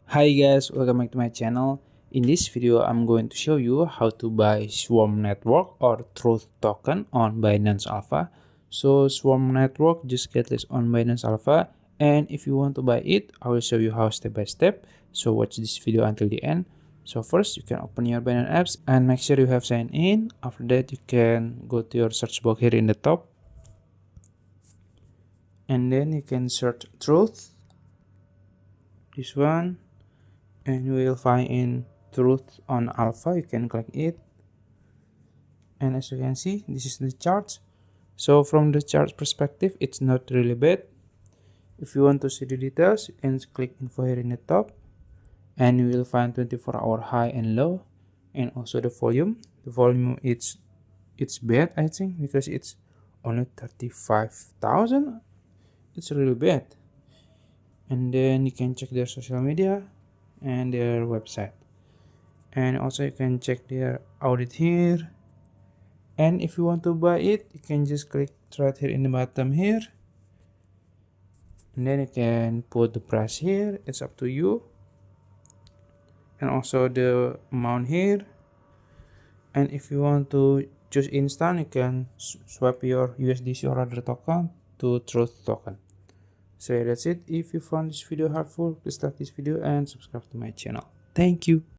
Hi guys, welcome back to my channel. In this video, I'm going to show you how to buy Swarm Network or Truth token on Binance Alpha. So Swarm Network just get this on Binance Alpha, and if you want to buy it, I will show you how step by step. So watch this video until the end. So first, you can open your Binance apps and make sure you have signed in. After that, you can go to your search box here in the top, and then you can search Truth. This one. And you will find in Truth on Alpha. You can click it, and as you can see, this is the chart. So from the chart perspective, it's not really bad. If you want to see the details, you can click info here in the top, and you will find 24-hour high and low, and also the volume. The volume it's bad, I think, because it's only 35,000. It's really bad. And then you can check their social media and their website, and also you can check their audit here. And if you want to buy it, you can just click right here in the bottom here, and then you can put the price here. It's up to you, and also the amount here. And if you want to choose instant, you can swap your USDC or other token to Truth token. So yeah, that's it. If you found this video helpful, please like this video and subscribe to my channel. Thank you.